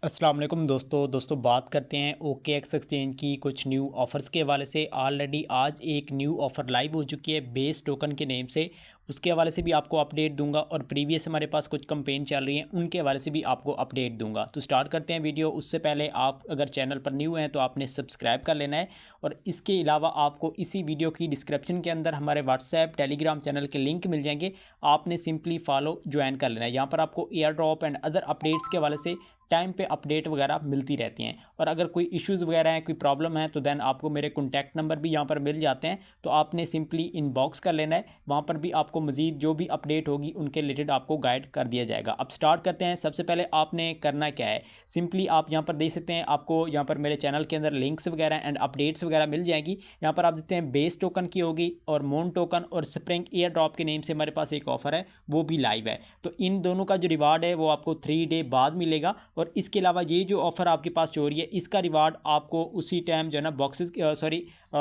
अस्सलाम वालेकुम दोस्तों बात करते हैं OKX एक्सचेंज की कुछ न्यू ऑफ़र्स के हवाले से। ऑलरेडी आज एक न्यू ऑफ़र लाइव हो चुकी है बेस टोकन के नेम से, उसके हवाले से भी आपको अपडेट दूंगा और प्रीवियस हमारे पास कुछ कैंपेन चल रही हैं उनके हवाले से भी आपको अपडेट दूंगा। तो स्टार्ट करते हैं वीडियो। उससे पहले आप अगर चैनल पर न्यू हैं तो आपने सब्सक्राइब कर लेना है और इसके अलावा आपको इसी वीडियो की डिस्क्रिप्शन के अंदर हमारे व्हाट्सएप टेलीग्राम चैनल के लिंक मिल जाएंगे। आपने सिंपली फॉलो ज्वाइन कर लेना है। यहाँ पर आपको air drop and other updates के हवाले से टाइम पे अपडेट वगैरह मिलती रहती हैं और अगर कोई इश्यूज़ वगैरह हैं, कोई प्रॉब्लम है तो देन आपको मेरे कॉन्टैक्ट नंबर भी यहाँ पर मिल जाते हैं। तो आपने सिंपली इनबॉक्स कर लेना है, वहाँ पर भी आपको मज़ीद जो भी अपडेट होगी उनके रिलेटेड आपको गाइड कर दिया जाएगा। अब स्टार्ट करते हैं। सबसे पहले आपने करना क्या है, सिंपली आप यहाँ पर देख सकते हैं, आपको यहाँ पर मेरे चैनल के अंदर लिंक्स वगैरह एंड अपडेट्स वगैरह मिल जाएगी। यहाँ पर आप देखते हैं बेस टोकन की होगी और मोन टोकन और स्प्रिंग एयर ड्रॉप के नेम से हमारे पास एक ऑफ़र है, वो भी लाइव है। तो इन दोनों का जो रिवार्ड है वो आपको 3 डे बाद मिलेगा और इसके अलावा ये जो ऑफ़र आपके पास हो रही है इसका रिवार्ड आपको उसी टाइम जो है ना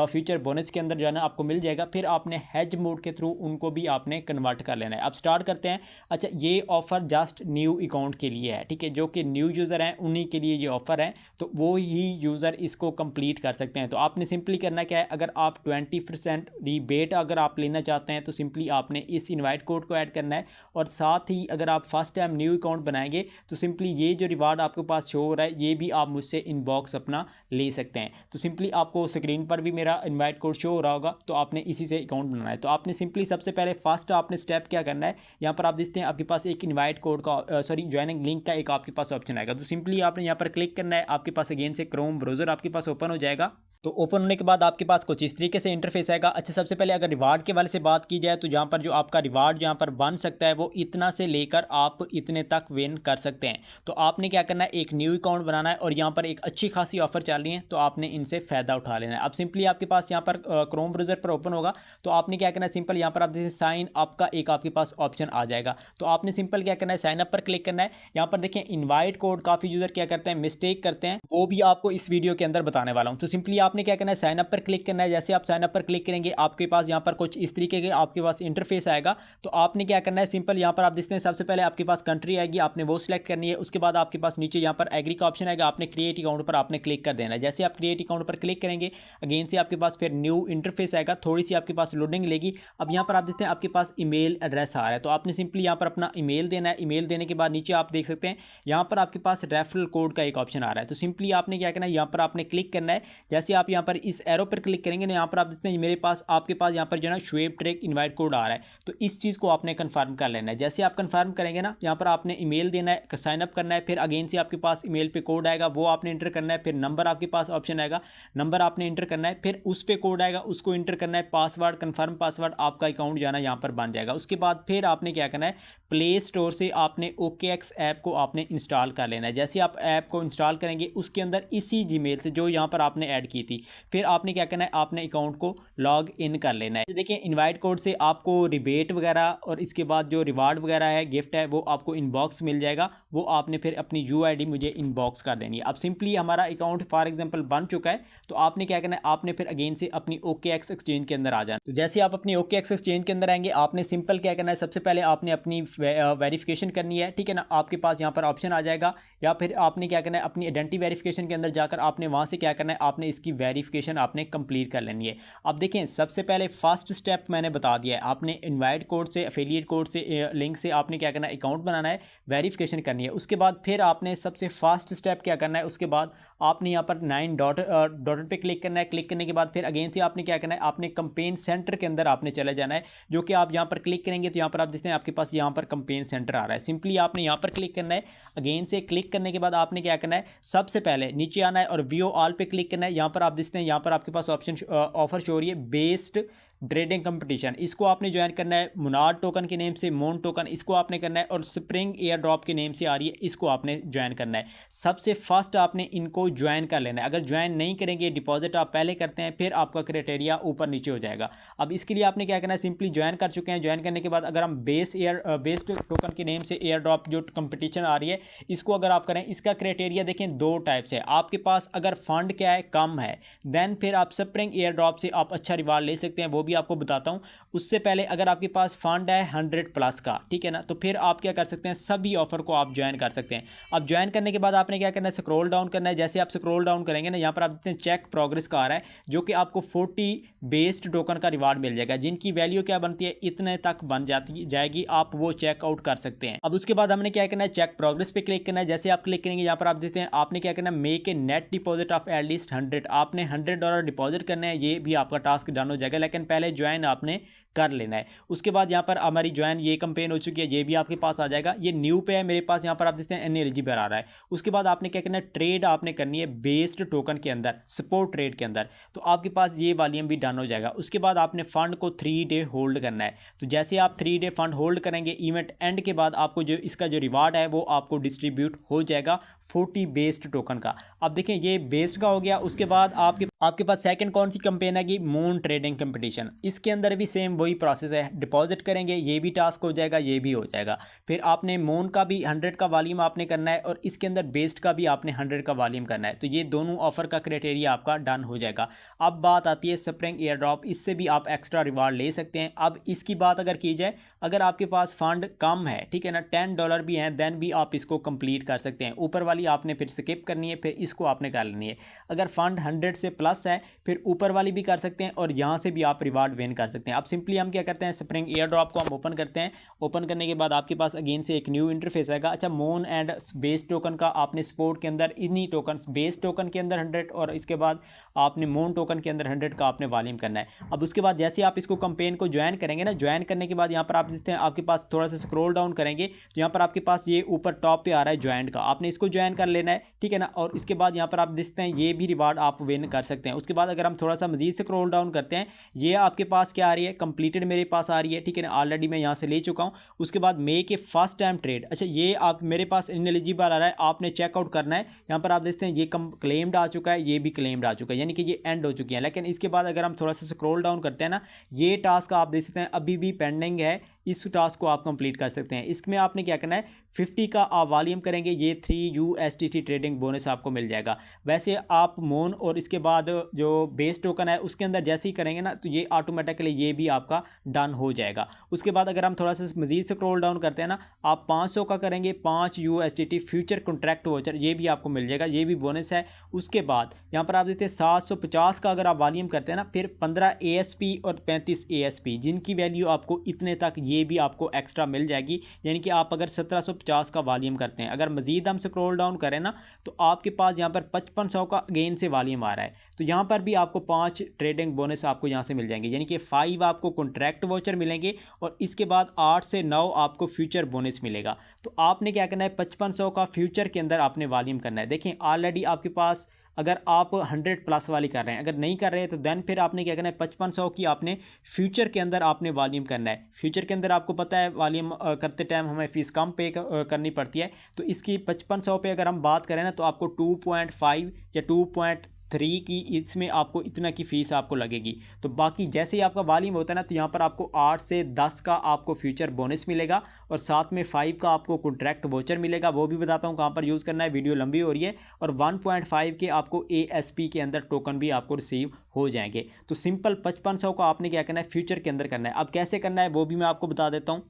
फ्यूचर बोनस के अंदर जो है ना आपको मिल जाएगा। फिर आपने हेज मोड के थ्रू उनको भी आपने कन्वर्ट कर लेना है। अब स्टार्ट करते हैं। अच्छा, ये ऑफ़र जस्ट न्यू अकाउंट के लिए है, ठीक है, जो कि न्यू यूज़र हैं उन्हीं के लिए ये ऑफ़र है, तो वो ही यूज़र इसको कंप्लीट कर सकते हैं। तो आपने सिंपली करना क्या है, अगर आप 20% रिबेट अगर आप लेना चाहते हैं तो सिंपली आपने इस इनवाइट कोड को ऐड करना है और साथ ही अगर आप फर्स्ट टाइम न्यू अकाउंट बनाएंगे तो सिंपली ये जो रिवार्ड आपके पास शो हो रहा है ये भी आप मुझसे इनबॉक्स अपना ले सकते हैं। तो सिंपली आपको स्क्रीन पर भी मेरा इनवाइट कोड शो हो रहा होगा, तो आपने इसी से अकाउंट बनाना है। तो आपने सिंपली सबसे पहले फर्स्ट आपने स्टेप क्या करना है, यहाँ पर आप देखते हैं आपके पास एक इनवाइट कोड का ज्वाइनिंग लिंक का एक आपके पास ऑप्शन आएगा। तो सिंपली आपने यहाँ पर क्लिक करना है, आपके पास अगेन से क्रोम ब्राउज़र आपके पास ओपन हो जाएगा। तो ओपन होने के बाद आपके पास कुछ इस तरीके से इंटरफेस आएगा। अच्छा, सबसे पहले अगर रिवार्ड के वाले से बात की जाए तो जहाँ पर जो आपका रिवार्ड जहाँ पर बन सकता है वो इतना से लेकर आप इतने तक विन कर सकते हैं। तो आपने क्या करना है, एक न्यू अकाउंट बनाना है और यहाँ पर एक अच्छी खासी ऑफर चल रही है तो आपने इनसे फ़ायदा उठा लेना है। अब सिंपली आपके पास यहाँ पर क्रोम ब्राउज़र पर ओपन होगा तो आपने क्या करना है, सिंपल यहाँ पर आप देखिए साइन अप का एक आपके पास ऑप्शन आ जाएगा। तो आपने सिंपल क्या करना है, साइन अप पर क्लिक करना है। यहाँ पर देखें इन्वाइट कोड, काफ़ी यूज़र क्या करते हैं, मिस्टेक करते हैं, वो भी आपको इस वीडियो के अंदर बताने वाला हूँ। तो सिंपली आपने क्या करना है, साइन अप पर क्लिक करना है। जैसे आप साइन अप पर क्लिक करेंगे आपके पास यहाँ पर कुछ इस तरीके के आपके पास इंटरफेस आएगा। तो आपने क्या करना है, सिंपल यहाँ पर आप देखते हैं सबसे पहले आपके पास कंट्री आएगी, आपने वो सिलेक्ट करनी है। उसके बाद आपके पास नीचे यहाँ पर एग्री का ऑप्शन आएगा, आपने क्रिएट अकाउंट पर आपने क्लिक कर देना है। जैसे आप क्रिएट अकाउंट पर क्लिक करेंगे अगेन से आपके पास फिर न्यू इंटरफेस आएगा, थोड़ी सी आपके पास लोडिंग लेगी। अब यहाँ पर आप देखते हैं आपके पास ईमेल एड्रेस आ रहा है, तो आपने सिंपली यहाँ पर अपना ईमेल देना है। ईमेल देने के बाद नीचे आप देख सकते हैं यहाँ पर आपके पास रेफरल कोड का एक ऑप्शन आ रहा है। तो सिंपली आपने क्या करना है, यहाँ पर आपने क्लिक करना है। जैसे आप यहाँ पर इस एरो पर क्लिक करेंगे ना, यहाँ पर आप देखते हैं मेरे पास आपके पास यहाँ पर जो है ना श्वेब ट्रैक इनवाइट कोड आ रहा है, तो इस चीज़ को आपने कंफर्म कर लेना है। जैसे आप कंफर्म करेंगे ना, यहाँ पर आपने ईमेल देना है, साइन अप करना है, फिर अगेन से आपके पास ईमेल पे कोड आएगा वो आपने इंटर करना है। फिर नंबर आपके पास ऑप्शन आएगा, नंबर आपने इंटर करना है, फिर उस पर कोड आएगा उसको इंटर करना है। पासवर्ड कंफर्म पासवर्ड, आपका अकाउंट जाना यहाँ पर बन जाएगा। उसके बाद फिर आपने क्या करना है, प्ले स्टोर से आपने OKX ऐप को आपने इंस्टॉल कर लेना है। जैसे आप ऐप को इंस्टॉल करेंगे उसके अंदर इसी जीमेल से जो यहाँ पर आपने ऐड की थी, फिर आपने क्या करना है, आपने अकाउंट को लॉग इन कर लेना है। देखिए इनवाइट कोड से आपको रिबेट वगैरह और इसके बाद जो रिवार्ड वगैरह है, गिफ्ट है, वो आपको इनबॉक्स मिल जाएगा। वो आपने फिर अपनी UID मुझे इनबॉक्स कर देनी है। अब सिंपली हमारा अकाउंट फॉर एग्जांपल बन चुका है, तो आपने क्या करना है, आपने फिर अगेन से अपनी OKX एक्सचेंज के अंदर आ जाना। तो जैसे आप अपनी OKX एक्सचेंज के अंदर आएंगे आपने सिंपल क्या करना है, सबसे पहले आपने अपनी वेरिफिकेशन करनी है, ठीक है ना। आपके पास यहाँ पर ऑप्शन आ जाएगा, या फिर आपने क्या करना है, अपनी आइडेंटिटी वेरिफिकेशन के अंदर जाकर आपने वहाँ से क्या करना है, आपने इसकी वेरिफिकेशन आपने कंप्लीट कर लेनी है। अब देखें सबसे पहले फर्स्ट स्टेप मैंने बता दिया है, आपने इनवाइट कोड से, एफिलिएट कोड से, लिंक से आपने क्या करना है, अकाउंट बनाना है, वेरिफिकेशन करनी है। उसके बाद फिर आपने सबसे फर्स्ट स्टेप क्या करना है, उसके बाद आपने यहाँ पर 9 डॉट पे क्लिक करना है। क्लिक करने के बाद फिर अगेन से आपने क्या करना है, आपने कंपेन सेंटर के अंदर आपने चले जाना है, जो कि आप यहाँ पर क्लिक करेंगे तो यहाँ पर आप देखते हैं आपके पास यहाँ पर कंपेन सेंटर आ रहा है। सिंपली आपने यहाँ पर क्लिक करना है। अगेन से क्लिक करने के बाद आपने क्या करना है, सबसे पहले नीचे आना है और व्यू ऑल पे क्लिक करना है। यहाँ पर आप देखते हैं यहाँ पर आपके पास ऑप्शन ऑफर शो हो रही है बेस्ड ट्रेडिंग कंपटीशन, इसको आपने ज्वाइन करना है। मुनार टोकन के नेम से मोन टोकन, इसको आपने करना है और स्प्रिंग एयर ड्रॉप के नेम से आ रही है, इसको आपने ज्वाइन करना है। सबसे फर्स्ट आपने इनको ज्वाइन कर लेना है। अगर ज्वाइन नहीं करेंगे, डिपॉजिट आप पहले करते हैं, फिर आपका क्राइटेरिया ऊपर नीचे हो जाएगा। अब इसके लिए आपने क्या करना है, सिंपली ज्वाइन कर चुके हैं। ज्वाइन करने के बाद अगर हम बेस्ड टोकन के नेम से एयर ड्रॉप जो कंपटीशन आ रही है इसको अगर आप करें, इसका क्राइटेरिया देखें 2 टाइप्स है। आपके पास अगर फंड क्या है, कम है, देन फिर आप स्प्रिंग एयर ड्रॉप से आप अच्छा रिवार्ड ले सकते हैं, वो भी आपको बताता हूँ। उससे पहले अगर आपके पास फंड है 100 प्लस का, ठीक है ना, तो फिर आप क्या कर सकते हैं, सभी ऑफर को आप ज्वाइन कर सकते हैं। अब ज्वाइन करने के बाद आपने क्या करना है, स्क्रॉल डाउन करना है। जैसे आप स्क्रॉल डाउन करेंगे ना, यहाँ पर आप देखते हैं चेक प्रोग्रेस का आ रहा है, जो कि आपको 40 बेस्ड टोकन का रिवार्ड मिल जाएगा, जिनकी वैल्यू क्या बनती है, इतने तक बन जाएगी। आप वो चेकआउट कर सकते हैं। अब उसके बाद हमने क्या करना है, चेक प्रोग्रेस पे क्लिक करना है। जैसे आप क्लिक करेंगे, यहाँ पर आप देखते हैं आपने क्या करना है, make a net deposit of at least 100, आपने $100 डिपॉजिट करना है। ये भी आपका टास्क डन हो जाएगा, लेकिन पहले ज्वाइन आपने कर लेना है। उसके बाद यहाँ पर हमारी ज्वाइन ये कंपेन हो चुकी है, ये भी आपके पास आ जाएगा। ये न्यू पे है मेरे पास, यहाँ पर आप देखते हैं इनएलिजिबल आ रहा है। उसके बाद आपने क्या करना है, ट्रेड आपने करनी है बेस्ड टोकन के अंदर, सपोर्ट ट्रेड के अंदर, तो आपके पास ये वॉल्यूम भी डन हो जाएगा। उसके बाद आपने फंड को 3 डे होल्ड करना है। तो जैसे आप 3 डे फंड होल्ड करेंगे, इवेंट एंड के बाद आपको जो इसका जो रिवार्ड है वो आपको डिस्ट्रीब्यूट हो जाएगा 40 बेस्ड टोकन का। अब देखें ये बेस्ड का हो गया। उसके बाद आपके पास सेकंड कौन सी कंपेन है कि मून ट्रेडिंग कंपटीशन। इसके अंदर भी सेम वही प्रोसेस है, डिपॉजिट करेंगे, ये भी टास्क हो जाएगा, ये भी हो जाएगा। फिर आपने मून का भी 100 का वॉल्यूम आपने करना है, और इसके अंदर बेस्ड का भी आपने 100 का वॉल्यूम करना है। तो ये दोनों ऑफर का क्राइटेरिया आपका डन हो जाएगा। अब बात आती है स्प्रिंग एयर ड्रॉप, इससे भी आप एक्स्ट्रा रिवार्ड ले सकते हैं। अब इसकी बात अगर की जाए, अगर आपके पास फंड कम है, ठीक है ना, $10 भी हैं, देन भी आप इसको कंप्लीट कर सकते हैं। ऊपर वाली आपने फिर स्किप करनी है, फिर इसको आपने कर लेनी है। अगर फंड 100 से प्लस है, फिर ऊपर वाली भी कर सकते हैं, और यहाँ से भी आप रिवार्ड विन कर सकते हैं। अब सिंपली हम क्या करते हैं, स्प्रिंग एयर ड्रॉप को हम ओपन करते हैं। ओपन करने के बाद आपके पास अगेन से एक न्यू इंटरफेस आएगा। अच्छा, मून एंड बेस टोकन का आपने सपोर्ट के अंदर इन्हीं टोकन, बेस टोकन के अंदर 100, और इसके बाद आपने मून टोकन के अंदर 100 का आपने वॉल्यूम करना है। अब उसके बाद जैसे आप इसको कंपेन को ज्वाइन करेंगे ना, ज्वाइन करने के बाद यहाँ पर आप देखते हैं आपके पास थोड़ा सा स्क्रॉल डाउन करेंगे, तो यहाँ पर आपके पास ये ऊपर टॉप पे आ रहा है ज्वाइन का, आपने इसको ज्वाइन कर लेना है, ठीक है ना। और इसके बाद यहाँ पर आप देखते हैं ये भी रिवार्ड आप विन कर सकते हैं। उसके बाद अगर हम थोड़ा सा मजीद स्क्रॉल डाउन करते हैं, ये आपके पास क्या आ रही है, कंप्लीटेड मेरे पास आ रही है, ठीक है ना, ऑलरेडी मैं यहाँ से ले चुका हूँ। उसके बाद make a first time trade, अच्छा ये आप मेरे पास इनएलिजिबल आ रहा है, आपने चेकआउट करना है। यहाँ पर आप देखते हैं ये क्लेम्ड आ चुका है, ये भी क्लेम्ड आ चुका है, यानी कि ये एंड हो चुकी है। लेकिन इसके बाद अगर हम थोड़ा सा स्क्रॉल डाउन करते हैं ना, ये टास्क आप देख सकते हैं अभी भी पेंडिंग है, इस टास्क को आप कंप्लीट कर सकते हैं। इसमें आपने क्या करना है, 50 का आप वॉल्यूम करेंगे, ये 3 USDT ट्रेडिंग बोनस आपको मिल जाएगा। वैसे आप मून और इसके बाद जो बेस टोकन है उसके अंदर जैसे ही करेंगे ना, तो ये ऑटोमेटिकली ये भी आपका डन हो जाएगा। उसके बाद अगर हम थोड़ा सा मजीद स्क्रॉल डाउन करते हैं ना, आप 500 का करेंगे, 5 USDT फ्यूचर कॉन्ट्रैक्ट वाउचर, ये भी आपको मिल जाएगा, ये भी बोनस है। उसके बाद यहाँ पर आप देखते हैं 750 का अगर आप वॉल्यूम करते हैं ना, फिर 15 ASP और 35 ASP, जिनकी वैल्यू आपको इतने तक ये भी आपको एक्स्ट्रा मिल जाएगी। यानी कि आप अगर 1750 का वॉल्यूम करते हैं, अगर मजीद हम स्क्रॉल डाउन करें ना, तो आपके पास यहाँ पर 5500 का अगेन से वॉल्यूम आ रहा है। तो यहाँ पर भी आपको 5 ट्रेडिंग बोनस आपको यहाँ से मिल जाएंगे, यानी कि 5 आपको कॉन्ट्रैक्ट वाउचर मिलेंगे, और इसके बाद 8 से 9 आपको फ्यूचर बोनस मिलेगा। तो आपने क्या करना है, 5500 का फ्यूचर के अंदर आपने वॉल्यूम करना है। देखें ऑलरेडी आपके पास अगर आप 100 प्लस वाली कर रहे हैं, अगर नहीं कर रहे हैं तो देन फिर आपने क्या करना है, 5500 की आपने फ्यूचर के अंदर आपने वॉल्यूम करना है। फ्यूचर के अंदर आपको पता है वॉल्यूम करते टाइम हमें फ़ीस कम पे करनी पड़ती है। तो इसकी 5500 पे अगर हम बात करें ना, तो आपको 2.5 या 2.3 की इसमें आपको इतना की फ़ीस आपको लगेगी। तो बाकी जैसे ही आपका वॉल्यूम होता है ना, तो यहाँ पर आपको 8 से 10 का आपको फ्यूचर बोनस मिलेगा, और साथ में 5 का आपको कॉन्ट्रैक्ट वाउचर मिलेगा। वो भी बताता हूँ कहाँ पर यूज़ करना है, वीडियो लंबी हो रही है। और 1.5 के आपको ASP के अंदर टोकन भी आपको रिसीव हो जाएंगे। तो सिंपल 5500 का आपने क्या करना है, फ्यूचर के अंदर करना है। अब कैसे करना है वो भी मैं आपको बता देता हूँ।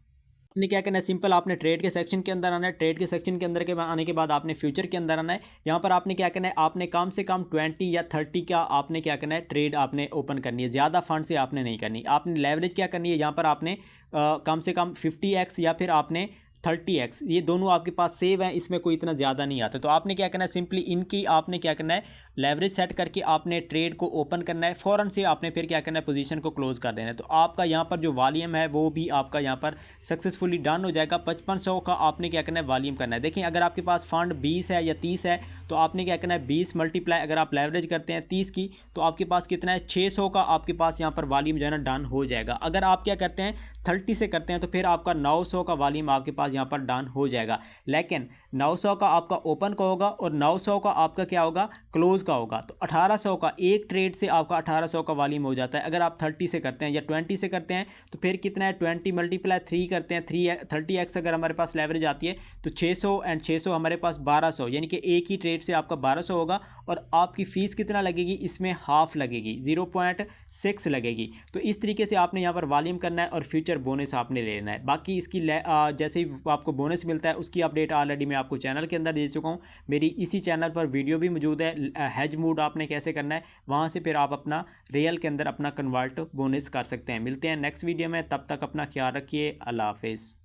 आपने क्या करना है, सिंपल आपने ट्रेड के सेक्शन के अंदर आना है। ट्रेड के सेक्शन के अंदर आने के बाद आपने फ्यूचर के अंदर आना है। यहाँ पर आपने क्या करना है, आपने कम से कम 20 या 30 का आपने क्या करना है, ट्रेड आपने ओपन करनी है। ज़्यादा फंड से आपने नहीं करनी। आपने लेवरेज क्या करनी है, यहाँ पर आपने कम से कम 50x या फिर आपने 30x, ये दोनों आपके पास सेव हैं, इसमें कोई इतना ज़्यादा नहीं आता। तो आपने क्या करना है, सिंपली इनकी आपने क्या करना है, लेवरेज सेट करके आपने ट्रेड को ओपन करना है। फ़ौरन से आपने फिर क्या करना है, पोजीशन को क्लोज कर देना है। तो आपका यहाँ पर जो वॉल्यूम है वो भी आपका यहाँ पर सक्सेसफुली डन हो जाएगा। 5500 का आपने क्या करना है, वॉल्यूम करना है। देखिए अगर आपके पास फंड 20 है या 30 है, तो आपने क्या करना है, 20 मल्टीप्लाई अगर आप लेवरेज करते हैं 30 की, तो आपके पास कितना है, 600 का आपके पास यहाँ पर वॉल्यूम जो है ना डन हो जाएगा। अगर आप क्या करते हैं, 30 से करते हैं, तो फिर आपका 900 का वॉल्यूम आपके पास यहाँ पर डन हो जाएगा। लेकिन 900 का आपका ओपन का होगा और 900 का आपका क्या होगा, क्लोज का होगा। तो 1800 का एक ट्रेड से आपका 1800 का वॉल्यूम हो जाता है। अगर आप 30 से करते हैं या 20 से करते हैं, तो फिर कितना है, 20 मल्टीप्लाई 3 करते हैं, 30x अगर हमारे पास लेवरेज आती है, तो 600 एंड 600 हमारे पास 1200, यानी कि एक ही ट्रेड से आपका 1200 होगा। और आपकी फ़ीस कितना लगेगी, इसमें हाफ लगेगी, 6 लगेगी। तो इस तरीके से आपने यहाँ पर वॉल्यूम करना है और फ्यूचर बोनस आपने लेना है। बाकी इसकी जैसे ही आपको बोनस मिलता है उसकी अपडेट ऑलरेडी मैं आपको चैनल के अंदर दे चुका हूँ। मेरी इसी चैनल पर वीडियो भी मौजूद है, हेज मूड आपने कैसे करना है, वहाँ से फिर आप अपना रियल के अंदर अपना कन्वर्ट बोनस कर सकते हैं। मिलते हैं नेक्स्ट वीडियो में, तब तक अपना ख्याल रखिए। अल्लाह हाफिज़।